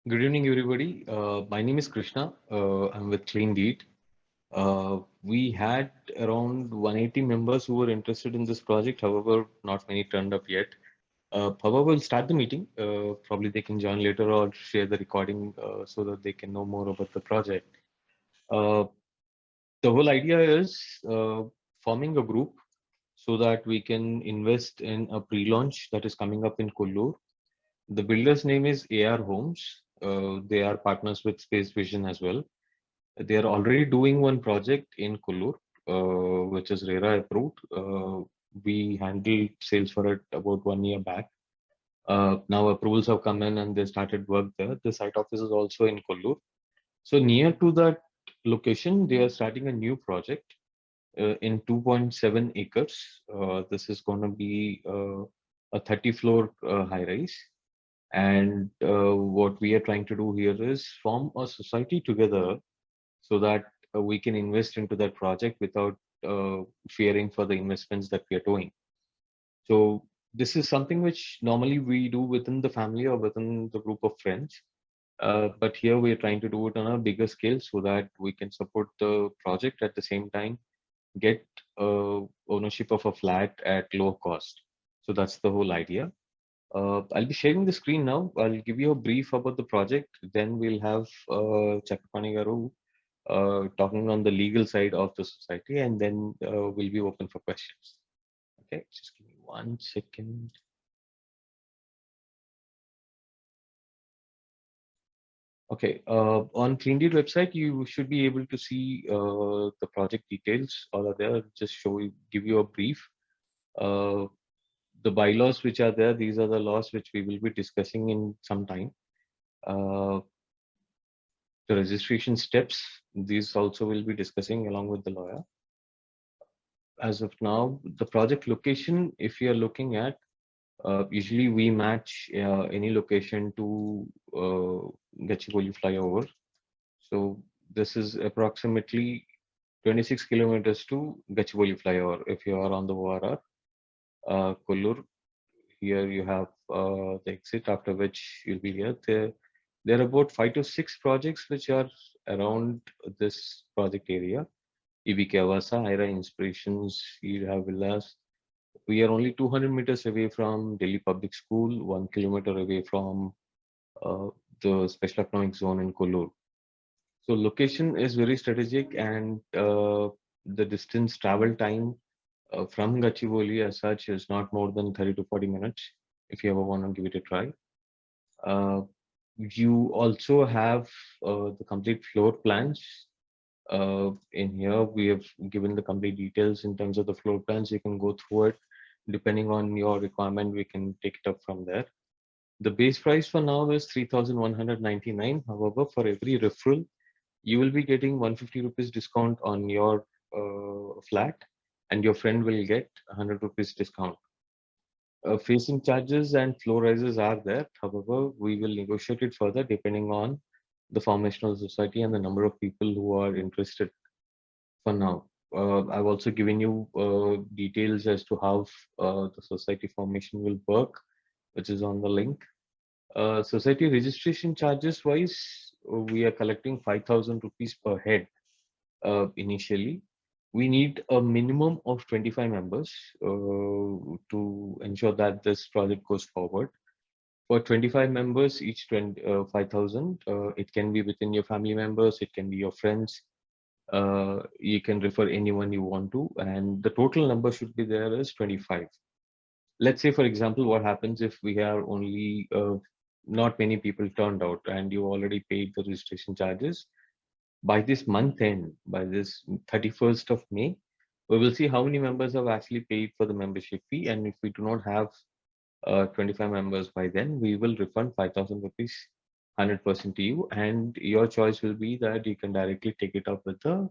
Good evening, everybody. My name is Krishna. I'm with Clean Deed. We had around 180 members who were interested in this project. However, not many turned up yet. However, we'll start the meeting. Probably they can join later or share the recording so that they can know more about the project. Uh, the whole idea is forming a group so that we can invest in a pre-launch that is coming up in Kollur. The builder's name is AR Homes. They are partners with Space Vision as well. They are already doing one project in Kollur, which is RERA approved. We handled sales for it about 1 year back. Now approvals have come in and they started work there. The site office is also in Kollur. So near to that location, they are starting a new project in 2.7 acres. This is going to be a 30-floor high rise. And what we are trying to do here is form a society together so that we can invest into that project without fearing for the investments that we are doing. So this is something which normally we do within the family or within the group of friends. But here we are trying to do it on a bigger scale so that we can support the project at the same time, get ownership of a flat at low cost. So that's the whole idea. I'll be sharing the screen now. I'll give you a brief about the project. Then we'll have Chakapani Garu talking on the legal side of the society, and then we'll be open for questions. Okay, just give me 1 second. Okay, on CleanDeed website, you should be able to see the project details. All are there. Just give you a brief. Uh, the bylaws which are there, these are the laws which we will be discussing in some time. Uh, the registration steps, these also will be discussing along with the lawyer. As of now, the project location, if you are looking at, usually we match any location to Gachibowli flyover. So this is approximately 26 kilometers to Gachibowli flyover. If you are on the ORR, Kollur, here you have the exit after which you'll be here. There are about 5 to 6 projects which are around this project area. EBK Avasa, Ira Inspirations, you have villas. We are only 200 meters away from Delhi Public School, 1 kilometer away from uh, the Special Economic Zone in Kollur. So location is very strategic, and the distance travel time from Gachibowli as such is not more than 30 to 40 minutes if you ever want to give it a try. Uh, you also have the complete floor plans. In here, we have given the complete details in terms of the floor plans. You can go through it. Depending on your requirement, we can take it up from there. The base price for now is 3,199. However, for every referral, you will be getting 150 rupees discount on your flat, and your friend will get 100 rupees discount. Facing charges and floor rises are there. However, we will negotiate it further depending on the formation of the society and the number of people who are interested for now. I've also given you details as to how the society formation will work, which is on the link. Society registration charges wise, we are collecting 5,000 rupees per head initially. We need a minimum of 25 members to ensure that this project goes forward. For 25 members, each 5,000, it can be within your family members, it can be your friends, you can refer anyone you want to, and the total number should be there is 25. Let's say, for example, what happens if we have only not many people turned out and you already paid the registration charges. By this month end, by this 31st of May, we will see how many members have actually paid for the membership fee. And if we do not have 25 members by then, we will refund 5,000 rupees 100% to you. And your choice will be that you can directly take it up with the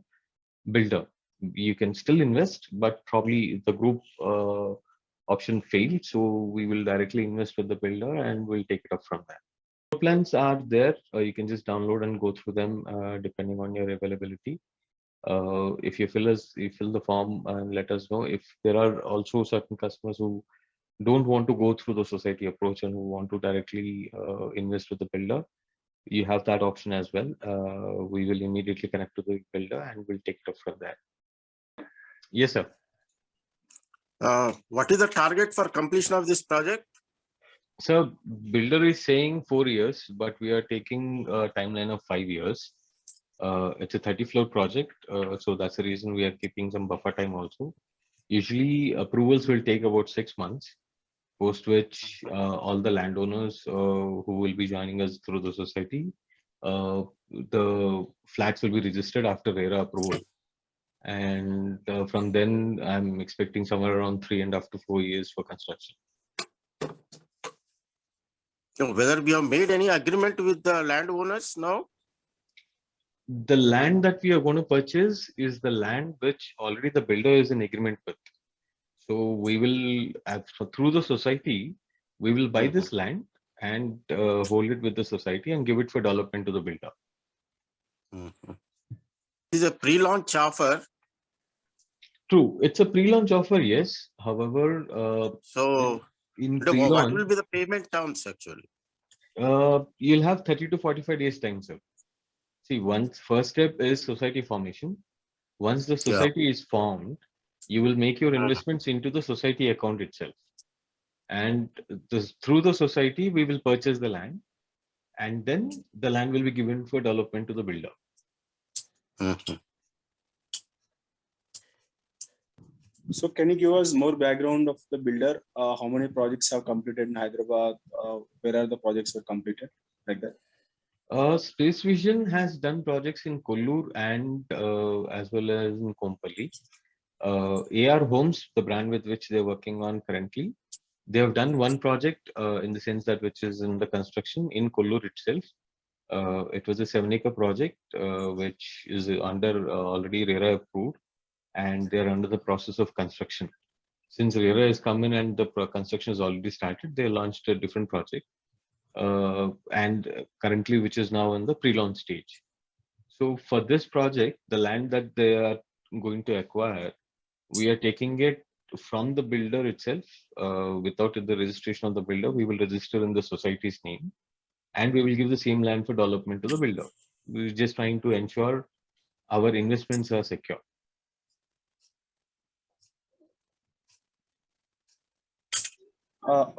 builder. You can still invest, but probably the group option failed. So we will directly invest with the builder and we'll take it up from there. Plans are there. You can just download and go through them depending on your availability. If you fill the form and let us know. If there are also certain customers who don't want to go through the society approach and who want to directly invest with the builder, you have that option as well. We will immediately connect to the builder and we'll take it up from there. Yes, sir. What is the target for completion of this project? So builder is saying 4 years, but we are taking a timeline of 5 years. It's a 30-floor project, so that's the reason we are keeping some buffer time also. Usually approvals will take about 6 months, post which all the landowners who will be joining us through the society, the flats will be registered after RERA approval. And from then, I'm expecting somewhere around 3.5 to 4 years for construction. Whether we have made any agreement with the landowners now? The land that we are going to purchase is the land which already the builder is in agreement with. So we will, through the society, we will buy this land and hold it with the society and give it for development to the builder. This is a pre-launch offer. True, it's a pre-launch offer, yes. However, so in pre-launch, what will be the payment terms actually? You'll have 30 to 45 days time, sir. See, first step is society formation. Once the society is formed, you will make your investments into the society account itself. And through the society, we will purchase the land. And then the land will be given for development to the builder. So can you give us more background of the builder? How many projects have completed in Hyderabad? Where are the projects were completed? Like that. Space Vision has done projects in Kollur and as well as in Kompally. AR Homes, the brand with which they're working on currently, they have done one project in the sense that which is in the construction in Kollur itself. It was a 7-acre project which is under already RERA approved, and they're under the process of construction. Since RERA has come in and the construction is already started, they launched a different project. And currently which is now in the pre-launch stage. So for this project, the land that they are going to acquire, we are taking it from the builder itself. Without the registration of the builder, we will register in the society's name and we will give the same land for development to the builder. We're just trying to ensure our investments are secure.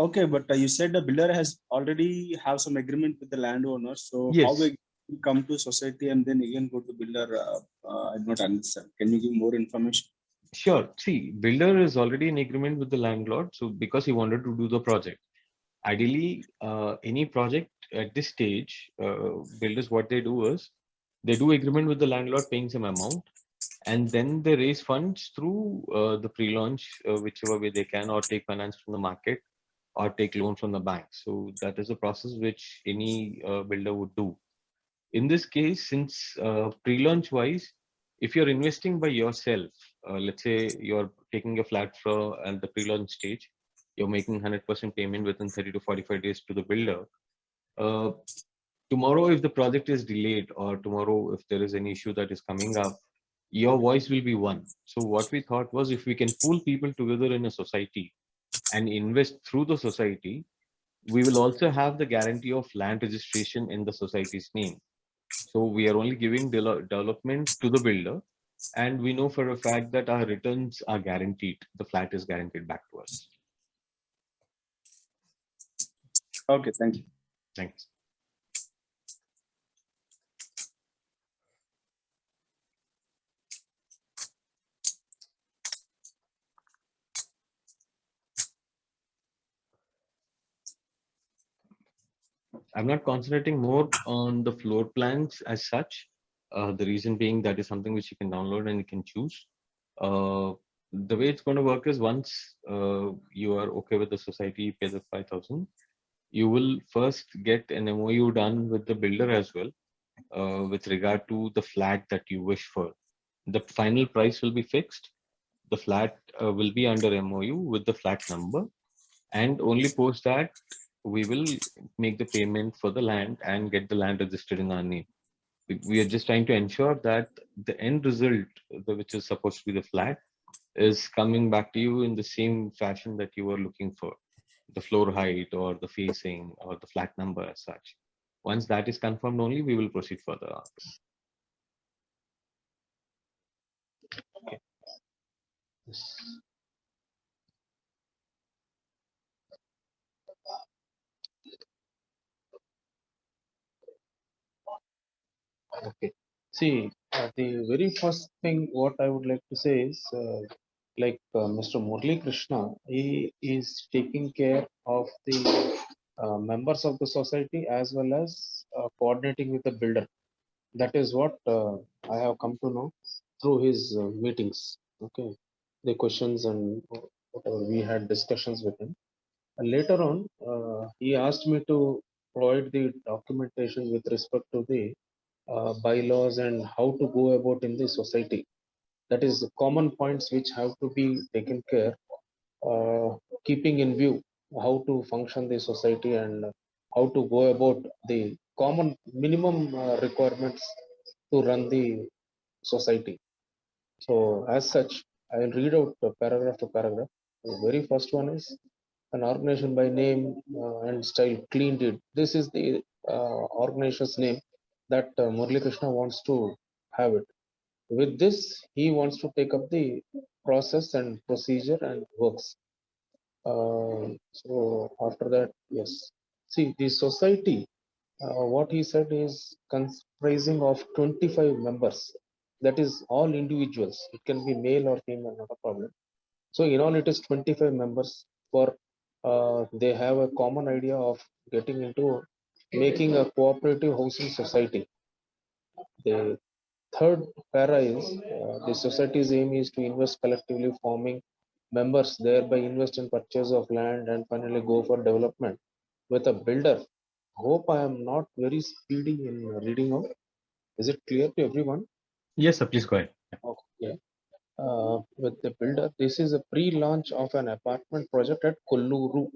Okay, but you said the builder has already have some agreement with the landowner. So yes. How we come to society and then again go to builder? I do not understand. Can you give more information? Sure. See, builder is already in agreement with the landlord. So because he wanted to do the project, ideally, any project at this stage, builders, what they do is they do agreement with the landlord paying some amount, and then they raise funds through the pre-launch, whichever way they can, or take finance from the market, or take loan from the bank. So that is a process which any builder would do. In this case, since pre-launch wise, if you're investing by yourself, let's say you're taking a flat for at the pre-launch stage, you're making 100% payment within 30 to 45 days to the builder. Tomorrow, if the project is delayed, or tomorrow if there is any issue that is coming up, your voice will be one. So what we thought was, if we can pool people together in a society and invest through the society, we will also have the guarantee of land registration in the society's name. So we are only giving development to the builder, and we know for a fact that our returns are guaranteed. The flat is guaranteed back to us. Okay, thank you. Thanks. I'm not concentrating more on the floor plans as such. The reason being that is something which you can download and you can choose. The way it's going to work is, once you are okay with the society, you pay the 5,000. You will first get an MOU done with the builder as well, with regard to the flat that you wish for. The final price will be fixed. The flat will be under MOU with the flat number, and only post that we will make the payment for the land and get the land registered in our name. We are just trying to ensure that the end result, which is supposed to be the flat, is coming back to you in the same fashion that you were looking for, the floor height or the facing or the flat number as such. Once that is confirmed only, we will proceed further. Yes. Okay. See, the very first thing what I would like to say is, Mr. Murli Krishna, he is taking care of the members of the society as well as coordinating with the builder. That is what I have come to know through his meetings. Okay, the questions and whatever we had discussions with him. And later on, he asked me to provide the documentation with respect to the bylaws and how to go about in the society. That is the common points which have to be taken care, keeping in view how to function the society and how to go about the common minimum requirements to run the society. So as such, I will read out paragraph to paragraph. The very first one is an organization by name and style clean deed. This is the organization's name that Murali Krishna wants to have it. With this, he wants to take up the process and procedure and works. So after that, yes. See, the society, what he said is comprising of 25 members. That is all individuals. It can be male or female, not a problem. So in all, it is 25 members. For they have a common idea of getting into making a cooperative housing society. The third para is the society's aim is to invest collectively, forming members thereby invest in purchase of land and finally go for development with a builder. Hope I am not very speedy in reading out. Is it clear to everyone? Yes, sir. Please go ahead. Okay. With the builder, this is a pre-launch of an apartment project at Kollur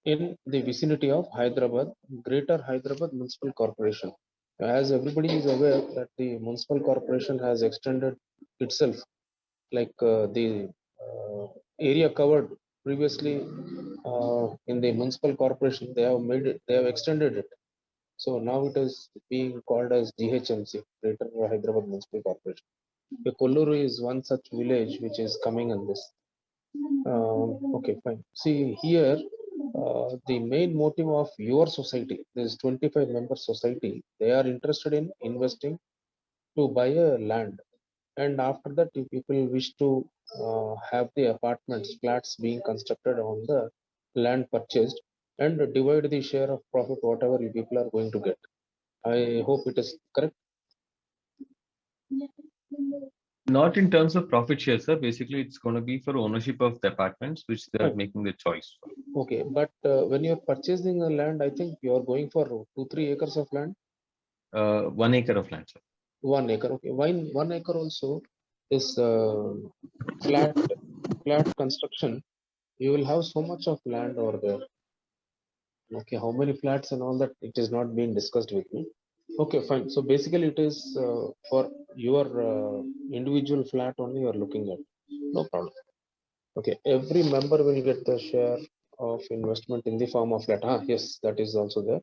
in the vicinity of Hyderabad, Greater Hyderabad Municipal Corporation. As everybody is aware that the municipal corporation has extended itself, like the area covered previously in the municipal corporation, they have made it, they have extended it. So now it is being called as GHMC, Greater Hyderabad Municipal Corporation. The Kollur is one such village which is coming in this. Okay, fine. See here, the main motive of your society, this 25 member society, they are interested in investing to buy a land. And after that, if people wish to have the apartments, flats being constructed on the land purchased and divide the share of profit, whatever you people are going to get. I hope it is correct. Not in terms of profit share, sir. Basically, it's going to be for ownership of the apartments, which they are Fine. making the choice for. Okay, but when you're purchasing a land, I think you're going for 2-3 acres of land. 1 acre of land, sir. 1 acre. Okay, 1 acre also is flat construction. You will have so much of land over there. Okay, how many flats and all that, it is not being discussed with me. Okay, fine. So basically, it is for your individual flat only you are looking at. No problem. Okay, every member will get the share of investment in the form of flat. Ah, yes, that is also there.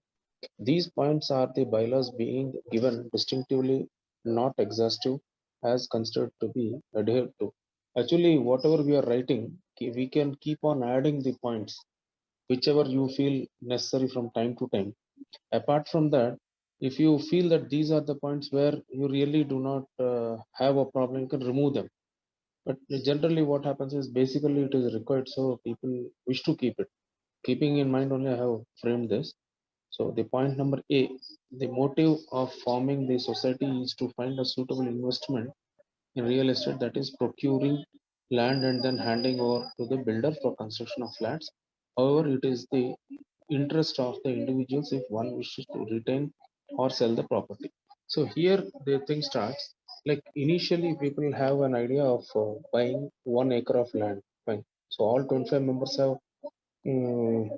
These points are the bylaws being given distinctively, not exhaustive, as considered to be adhered to. Actually, whatever we are writing, we can keep on adding the points, whichever you feel necessary from time to time. Apart from that, if you feel that these are the points where you really do not have a problem, you can remove them. But generally, what happens is basically it is required, so people wish to keep it. Keeping in mind only, I have framed this. So the point number A, the motive of forming the society is to find a suitable investment in real estate, that is procuring land and then handing over to the builder for construction of flats. However, it is the interest of the individuals if one wishes to retain or sell the property. So here the thing starts, like initially people have an idea of buying 1 acre of land. Fine. So all 25 members have mm,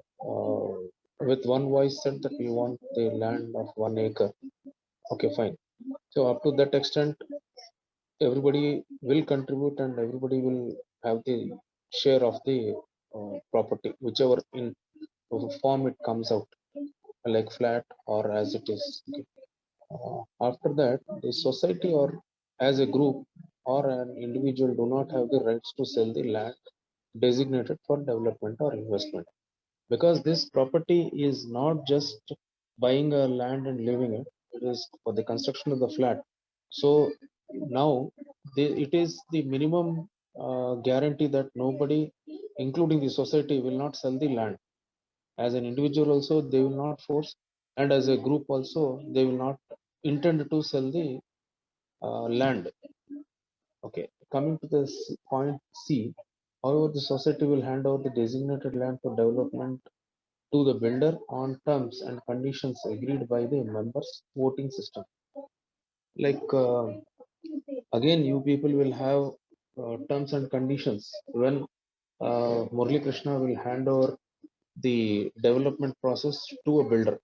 with one voice said that we want the land of 1 acre. Okay, fine. So up to that extent, everybody will contribute and everybody will have the share of the property, whichever in form it comes out. like flat or as it is. Okay. After that, the society or as a group or an individual do not have the rights to sell the land designated for development or investment, because this property is not just buying a land and living it, it is for the construction of the flat. So now it is the minimum guarantee that nobody, including the society, will not sell the land. As an individual also they will not force, and as a group also they will not intend to sell the land. Okay, coming to this point C, however, the society will hand over the designated land for development to the builder on terms and conditions agreed by the members voting system. Like again, you people will have terms and conditions when Murli Krishna will hand over the development process to a builder.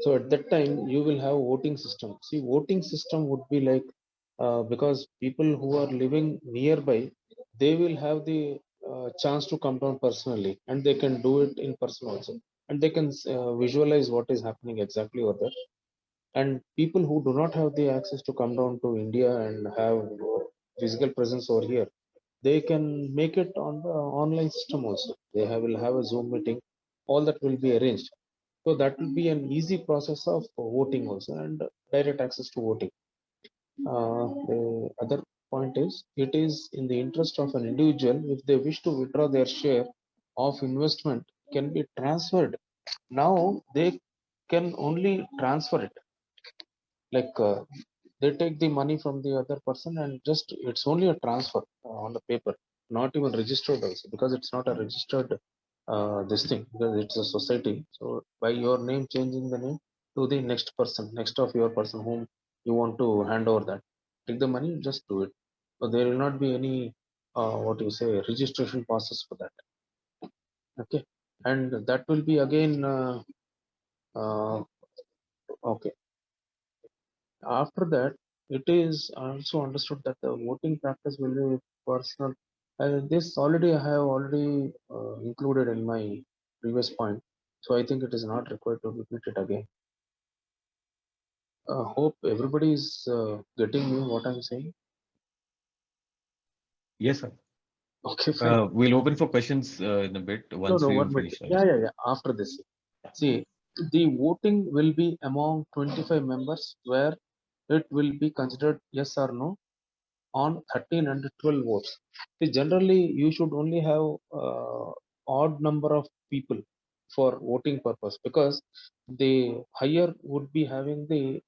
So at that time, you will have voting system. See, voting system would be like because people who are living nearby, they will have the chance to come down personally, and they can do it in person also, and they can visualize what is happening exactly over there. And people who do not have the access to come down to India and have physical presence over here, they can make it on the online system also. Will have a Zoom meeting, all that will be arranged. So that will be an easy process of voting also, and direct access to voting. The other point is, it is in the interest of an individual if they wish to withdraw their share of investment can be transferred. Now they can only transfer it, like they take the money from the other person and just it's only a transfer on the paper, not even registered also, because it's not a registered this thing, because it's a society. So by your name changing the name to the next person, next of your person whom you want to hand over that, take the money, just do it. So there will not be any what you say registration process for that. Okay, and that will be again uh, okay. After that, it is also understood that the voting practice will be personal. This already I have already included in my previous point, so I think it is not required to repeat it again. Hope everybody is getting me what I'm saying. Yes, sir. Okay, fine. We'll open for questions in a bit No, once no, we 1 minute. finish our Yeah, discussion. yeah, yeah. After this, see, the voting will be among 25 members, where it will be considered yes or no on 13 and 12 votes. See, generally, you should only have odd number of people for voting purpose, because the higher would be having the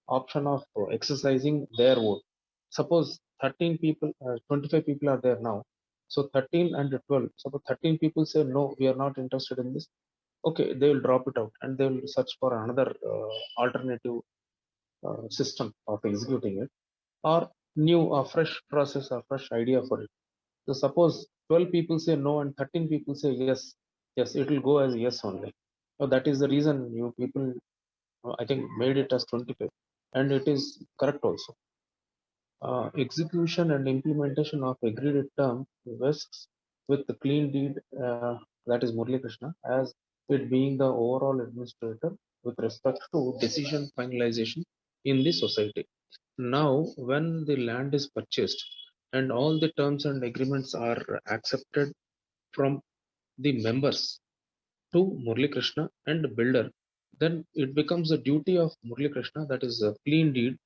option of exercising their vote. Suppose 13 people, 25 people are there now. So 13 and 12. Suppose 13 people say no, we are not interested in this. Okay, they will drop it out and they will search for another alternative system of executing it, or new fresh process or fresh idea for it. So suppose 12 people say no and 13 people say yes, yes, it will go as yes only. So that is the reason you people, I think, made it as 25, and it is correct also. Execution and implementation of agreed term vests with the clean deed, that is Murli Krishna, as it being the overall administrator with respect to decision finalization in the society. Now, when the land is purchased and all the terms and agreements are accepted from the members to Murli Krishna and builder, then it becomes a duty of Murli Krishna, that is a clean deed,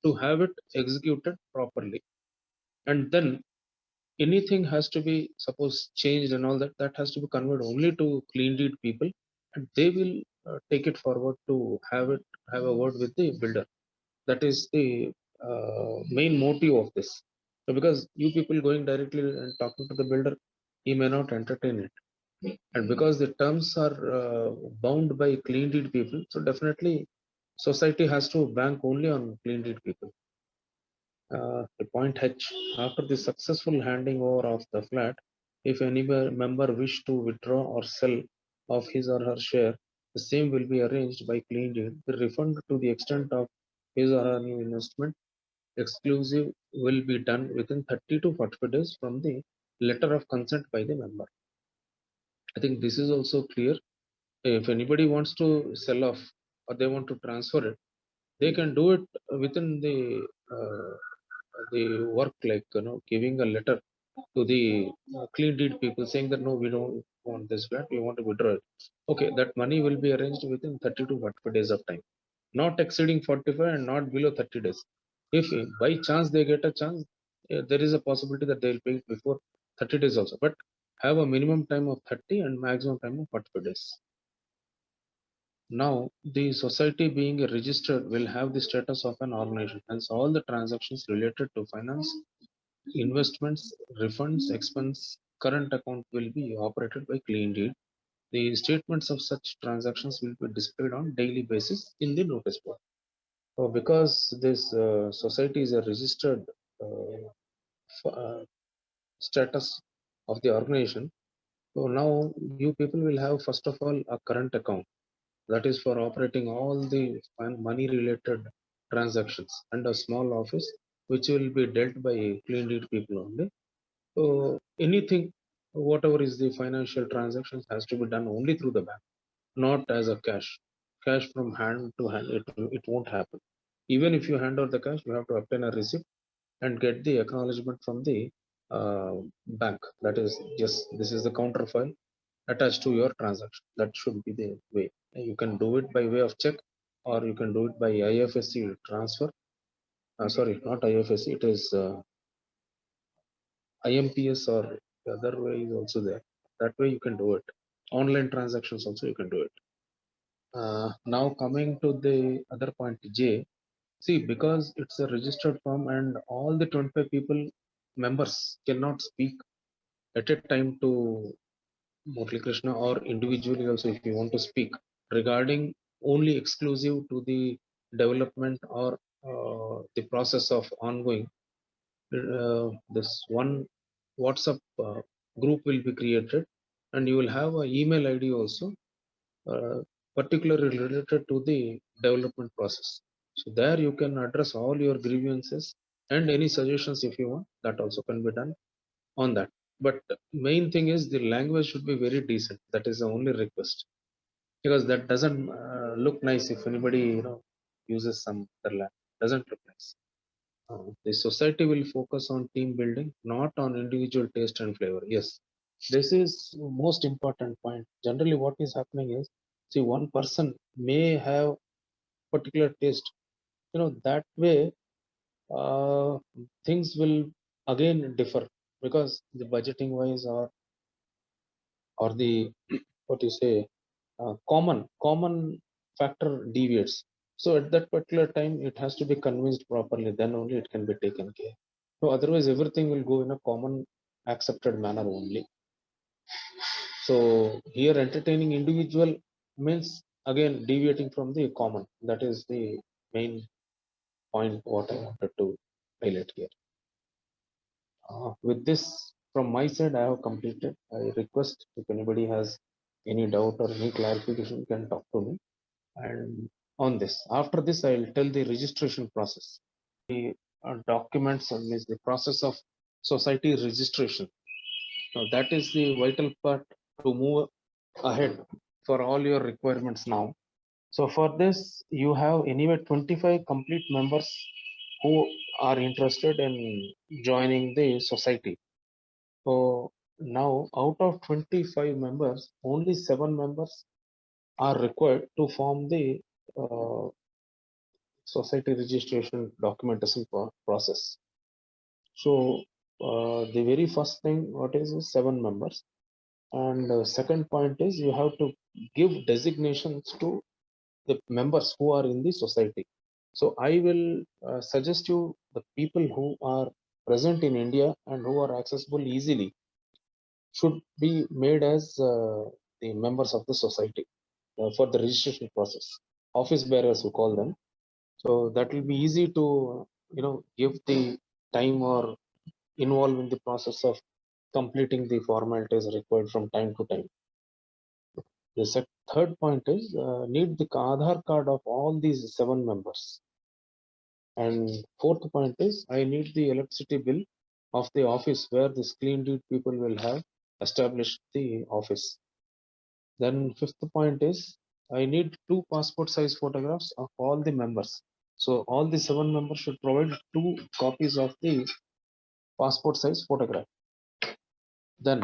to have it executed properly. And then anything has to be, suppose, changed and all that, that has to be conveyed only to clean deed people, and they will take it forward to have a word with the builder. That is the main motive of this. So because you people going directly and talking to the builder, he may not entertain it, and because the terms are bound by clean deed people, so definitely society has to bank only on clean deed people. The point H, after the successful handing over of the flat, if any member wish to withdraw or sell of his or her share, the same will be arranged by clean deed. The refund to the extent of his or her new investment exclusive will be done within 30 to 45 days from the letter of consent by the member. I think this is also clear. If anybody wants to sell off or they want to transfer it, they can do it within the work, like giving a letter to the clean deed people saying that no, we don't want this flat, we want to withdraw it. Okay, that money will be arranged within 30 to 45 days of time, not exceeding 45 and not below 30 days. If by chance they get a chance, there is a possibility that they will pay it before 30 days also, but have a minimum time of 30 and maximum time of 45 days. Now, the society being registered will have the status of an organization. Hence, all the transactions related to finance, investments, refunds, expense, current account will be operated by clean deed. The statements of such transactions will be displayed on daily basis in the notice board. So, because this society is a registered status of the organization, so now you people will have first of all a current account, that is for operating all the money related transactions, and a small office which will be dealt by clean deed people only. So anything, whatever is the financial transactions has to be done only through the bank, not as a cash. Cash from hand to hand, it won't happen. Even if you hand over the cash, you have to obtain a receipt and get the acknowledgement from the bank. That is just, this is the counter file attached to your transaction. That should be the way. You can do it by way of check, or you can do it by IFSC transfer. Sorry, not IFSC, it is IMPS, or the other way is also there. That way you can do it. Online transactions also you can do it. Now coming to the other point, J. See, because it's a registered firm and all the 25 people members cannot speak at a time to Murali Krishna, or individually also if you want to speak regarding only exclusive to the development or the process of ongoing, this one WhatsApp group will be created, and you will have an email ID also, particularly related to the development process. So there you can address all your grievances and any suggestions if you want. That also can be done on that. But main thing is the language should be very decent. That is the only request, because that doesn't look nice if anybody uses some other language. Doesn't look nice. The society will focus on team building, not on individual taste and flavor. Yes, this is most important point. Generally, what is happening is, see, one person may have particular taste. That way, things will again differ, because the budgeting wise, or the what you say, common factor deviates. So at that particular time, it has to be convinced properly. Then only it can be taken care. So otherwise, everything will go in a common accepted manner only. So here, entertaining individual means again deviating from the common. That is the main point what I wanted to highlight here. With this, from my side, I have completed. I request if anybody has any doubt or any clarification, can talk to me. And on this, after this, I will tell the registration process. The documents is the process of society registration. Now that is the vital part to move ahead for all your requirements now. So for this, you have anyway 25 complete members who are interested in joining the society. So now out of 25 members, only 7 members are required to form the uh, society registration documentation process. So the very first thing, what is 7 members, and second point is you have to give designations to the members who are in the society. So I will suggest you the people who are present in India and who are accessible easily should be made as the members of the society for the registration process. Office bearers, we call them. So that will be easy to give the time or involve in the process of completing the formalities required from time to time. The third point is need the Aadhaar card of all these 7 members. And fourth point is I need the electricity bill of the office where this clean deed people will have established the office. Then fifth point is I need 2 passport size photographs of all the members. So all the 7 members should provide 2 copies of the passport size photograph. Then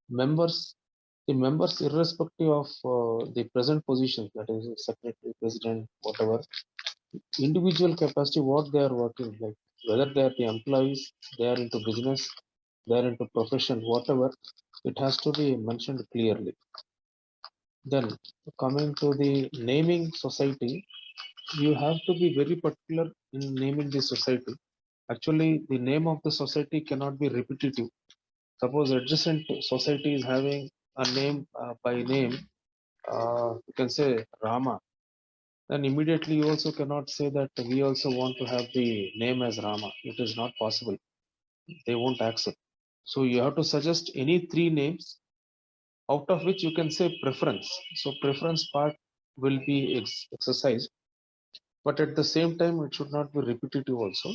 members, the members irrespective of the present position, that is secretary, president, whatever, individual capacity, what they are working, like whether they are the employees, they are into business, they are into profession, whatever, it has to be mentioned clearly. Then coming to the naming society, you have to be very particular in naming the society. Actually, the name of the society cannot be repetitive. Suppose adjacent society is having a name by name, you can say Rama. Then immediately you also cannot say that we also want to have the name as Rama. It is not possible. They won't accept. So you have to suggest any 3 names, out of which you can say preference. So preference part will be exercised, but at the same time it should not be repetitive also.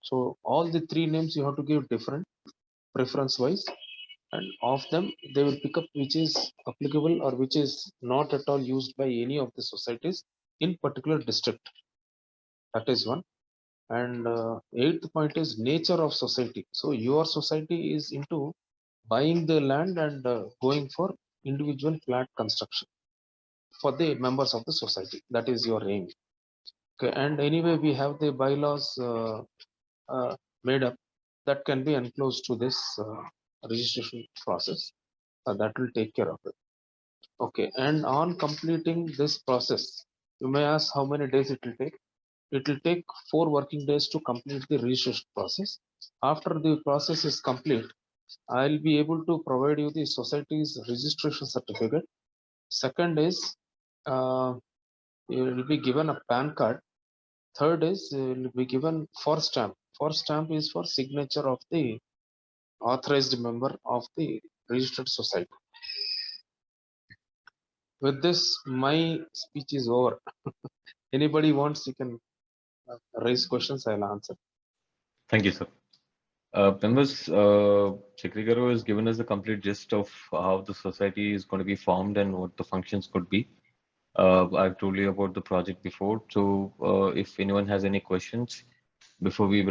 So all the 3 names you have to give different preference wise, and of them they will pick up which is applicable or which is not at all used by any of the societies in particular district. That is one. And eighth point is nature of society. So your society is into buying the land and going for individual flat construction for the members of the society. That is your aim. Okay, and anyway we have the bylaws made up that can be enclosed to this registration process. That will take care of it. Okay, and on completing this process, you may ask how many days it will take. It will take 4 working days to complete the registration process. After the process is complete, I'll be able to provide you the society's registration certificate. Second is, you will be given a PAN card. Third is, you will be given for stamp. For stamp is for signature of the authorized member of the registered society. With this, my speech is over. Anybody wants, you can raise questions, I'll answer. Thank you, sir. Members, Chakri has given us the complete gist of how the society is going to be formed and what the functions could be. I've told you about the project before. So if anyone has any questions before we